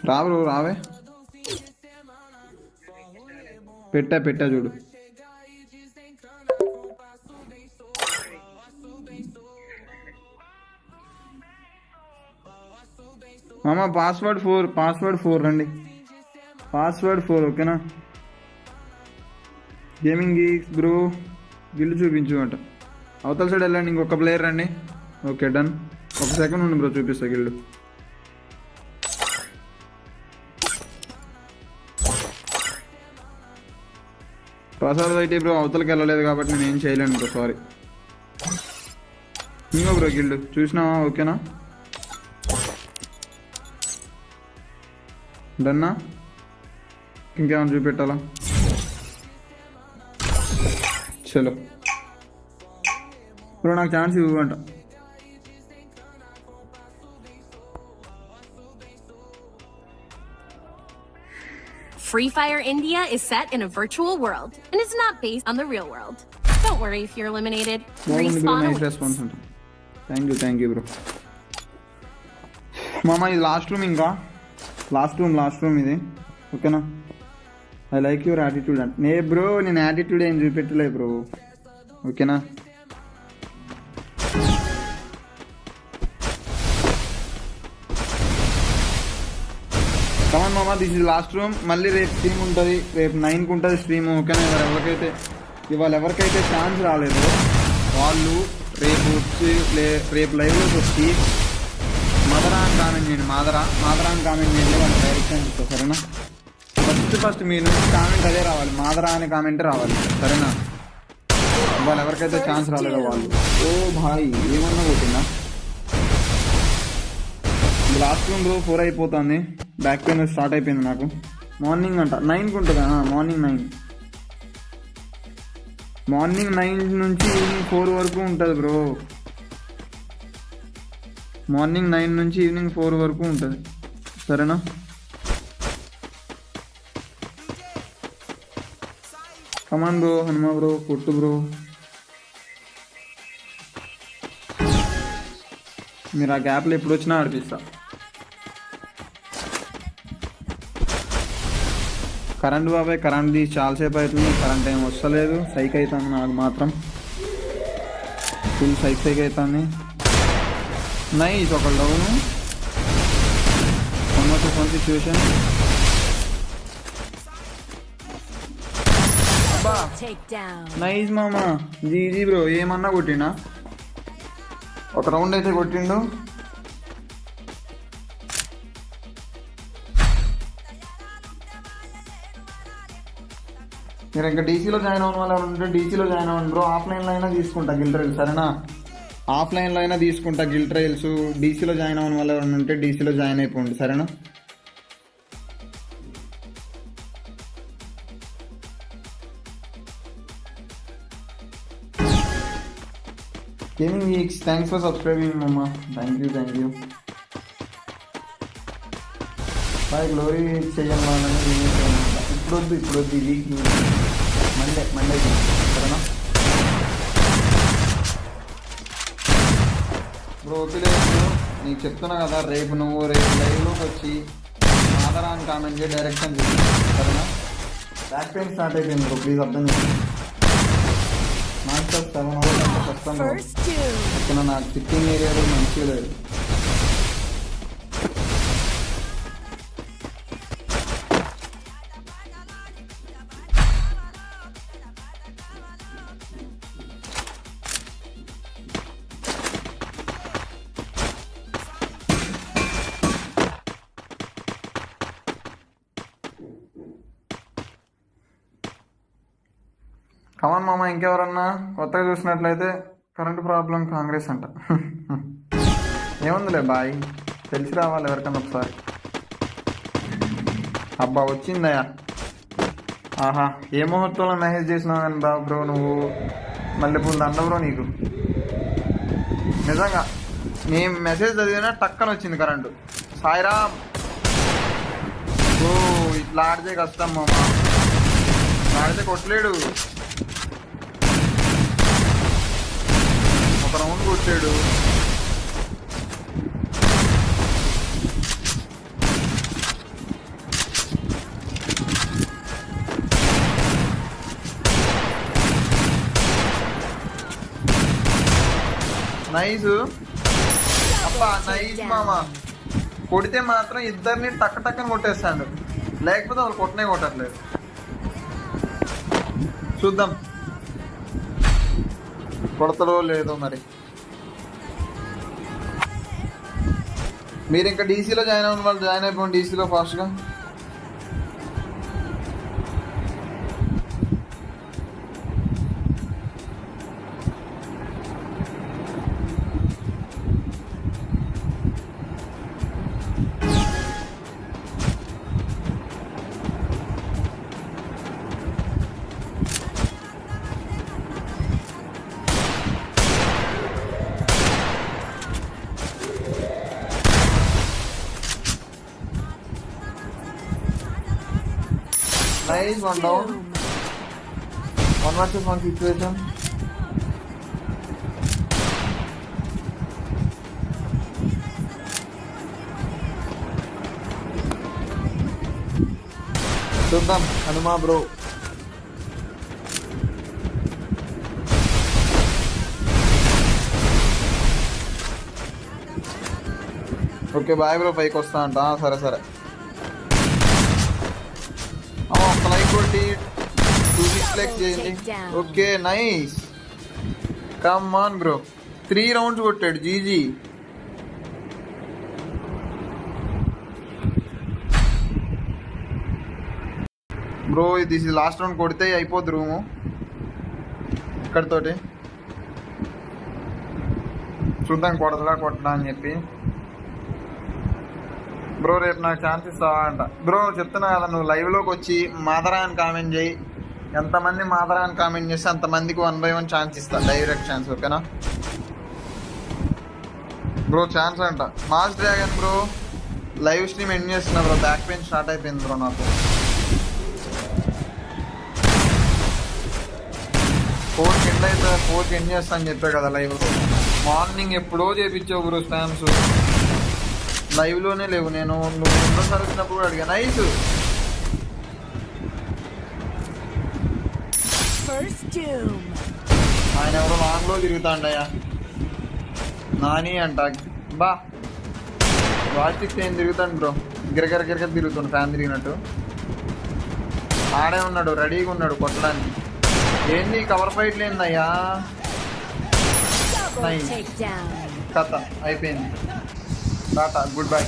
రా బ్రో రావే. పెట్టా చూడు. మామ పాస్వర్డ్ 4 రండి. పాస్వర్డ్ 4 ఓకేనా. గేమింగ్ గీక్స్ బ్రో గిల్లు చూపించు అంట. అవతల సైడ్ వెళ్ళండి, ఇంకొక ప్లేయర్ రండి. Okay done. ఒక సెకండ్ ఉండి బ్రో చూపిస్తా గిల్లు. ప్రసాద్ అయితే బ్రో అవతలకి వెళ్ళలేదు కాబట్టి నేను ఏం చేయలేను బ్రో, సారీ. ఇంకో బ్రో గిల్లు చూసినావా? ఓకేనా డన్నా. ఇంకేమైనా చూపెట్టాలా? చలో బ్రో నాకు chance ఇవ్వంట. Free Fire India is set in a virtual world and is not based on the real world. Don't worry if you're eliminated. Respawn awaits. Thank you bro. మామ ఇది last room, ఇంకా last room ఇది ఓకేనా. I like your attitude అంటే నే bro, నేను attitude ఏం చూపెట్టలే bro ఓకేనా. కమన్ మామ, దిస్ ఇస్ లాస్ట్ రూమ్. మళ్ళీ రేపు స్ట్రీమ్ ఉంటుంది, రేపు 9కి ఉంటుంది స్ట్రీమ్ ఓకేనా. ఇవాళ ఎవరికైతే ఛాన్స్ రాలేదో వాళ్ళు రేపు లైవ్లోకి వచ్చి మాదరాన్ కామెంట్ చేయండి. మాదరాన్ కామెంట్ చేయండి, వాళ్ళు డైరెక్షన్ ఇస్తారు సరేనా. ఫస్ట్ మీ నుంచి కామెంట్ అదే రావాలి, మాదరా అనే కామెంటే రావాలి సరేనా. వాళ్ళు ఎవరికైతే ఛాన్స్ రాలేదో వాళ్ళు. ఓ భాయ్ ఏమన్నా కొట్టిందా? లాస్ట్ రూమ్ బ్రో 4 అయిపోతుంది. బ్యాక్ పెయిన్ స్టార్ట్ అయిపోయింది నాకు. మార్నింగ్ అంట 9కి ఉంటుందా? మార్నింగ్ 9 నుంచి ఈవినింగ్ 4 వరకు ఉంటుంది బ్రో. మార్నింగ్ 9 నుంచి ఈవినింగ్ 4 వరకు ఉంటుంది సరేనా. కమాన్ బ్రో, హనుమా బ్రో, కొట్టు బ్రో. మీరు ఆ గ్యాప్లో ఎప్పుడు వచ్చినా ఆడిపిస్తా. కరెంట్ బాబాయ్, కరెంట్ తీసి చాలాసేపు అవుతుంది, కరెంట్ ఏం వస్తలేదు. సైక్ అవుతుంది నాకు మాత్రం, ఫుల్ సైక్ అవుతుంది. నైస్ ఒక డౌను. One situation. నైస్ మామా, జీ బ్రో. ఏమన్నా కొట్టిండా? ఒక రౌండ్ అయితే కొట్టిండు. మీరు ఇంకా డీసీలో జాయిన్ అవ్వడం వల్ల ఉంటే డీసీలో జాయిన్ అవ్వండి బ్రో. ఆఫ్లైన్లో అయినా తీసుకుంటా గిల్ ట్రైల్స్ సరేనా. ఆఫ్లైన్లో అయినా తీసుకుంటా గిల్ ట్రైల్స్. డీసీలో జాయిన్ అవ్వడం వల్ల ఉంటే డీసీలో జాయిన్ అయిపోండి సరేనా. Gaming weeks thanks for subscribing మమ్మ. Thank you. బాయ్ గ్లోరీ చెయ్యాలి వాళ్ళని. ఇప్పుడు ఈ వీక్ మండే సరేనా బ్రో. ఓకే లేదు నీకు చెప్తున్నా కదా, రేపు లైవ్లోకి వచ్చి ఆధారాన్ని కామెంట్ చేసి డైరెక్షన్ సరేనా. బ్యాక్ పెయిన్ స్టార్ట్ అయిపోయింది బ్రో, ప్లీజ్ అర్థం చేయండి. నాకు 7 hours అంటే కష్టం ఓకేనా. నాకు సిట్టింగ్ ఏరియాలో మంచిగా లేదు. కమన్ మామ, ఇంకెవరన్నా కొత్తగా చూసినట్లయితే కరెంటు ప్రాబ్లం కాంగ్రెస్ అంట. ఏముందిలే బాయ్, తెలిసి రావాలి ఎవరికన్నా ఒకసారి. అబ్బా వచ్చిందయ్యా. ఆహా, ఏ ముహూర్తంలో మెసేజ్ చేసినావు కానీ బా బ్రో నువ్వు. మల్లెపూలు దండ బ్రో నీకు. నిజంగా నేను మెసేజ్ చదివినా టక్కన వచ్చింది కరెంటు. సాయిరా ఓ ఇట్లా ఆడితే కష్టం మామ, ఆడితే కొట్టలేడు. ఒక రౌండ్ కొట్టాడు. నైస్ అబ్బా, నైస్ మామ. కొడితే మాత్రం ఇద్దరిని టక్ టక్కని కొట్టేస్తాడు, లేకపోతే వాళ్ళు కొట్టనే కొట్టట్లేదు. చూద్దాం కొడతలో లేదో మరి. మీరు ఇంకా డీసీలో జాయిన్ అవ్వని వాళ్ళు జాయిన్ అయిపోండి డీసీలో ఫాస్ట్గా. Nice, one down. 1 versus 1 situation. చూద్దాం Hanuma bro. Okay bye bro, పైకి వస్తా అంట. సరే సరే, ఒక లైక్ కొట్టి 2 లైక్ చేయండి. Okay nice, come on bro. 3 rounds కొట్టాడు, జీజీ. బ్రో ఇది లాస్ట్ రౌండ్ కొడితే అయిపోద్ది రూము ఇక్కడితోటి. చూద్దాం కొట్టడా అని చెప్పి. బ్రో రేపు నాకు ఛాన్స్ ఇస్తావా అంట. బ్రో చెప్తున్నా కదా, నువ్వు లైవ్లోకి వచ్చి మాదరా అని కామెంట్ చేయి. ఎంతమంది మాదరా అని కామెంట్ చేస్తే అంతమందికి 1 by 1 ఛాన్స్ ఇస్తా, డైరెక్ట్ ఛాన్స్. ఓకేనా బ్రో? ఛాన్స్ అంట. Mass dragon bro live stream end చేస్తున్నా బ్రో, బ్యాక్ పెయిన్ స్టార్ట్ అయిపోయింది బ్రో నాకు. 4కి ఎండ్ అయితే 4కి ఎండ్ చేస్తా అని చెప్పా కదా లైవ్. మార్నింగ్ ఎప్పుడో చేయించావు బ్రో స్పామ్స్, లైవ్లోనే లేవు. నేను నువ్వు రెండోసారి వచ్చినప్పుడు కూడా అడిగా. నైస్. ఆయన ఎవరో లాంగ్లో తిరుగుతాండయ్యా, నాని అంట. బా వాస్టిక్ ఏం తిరుగుతాను బ్రో, గిరగిర తిరుగుతాను, ఫ్యాన్ తిరిగినట్టు. ఆడే ఉన్నాడు, రెడీగా ఉన్నాడు కొట్టడానికి. ఏంది కవర్ ఫైట్ లేదయ్యా. నైస్, కథ అయిపోయింది. Tata, good bye.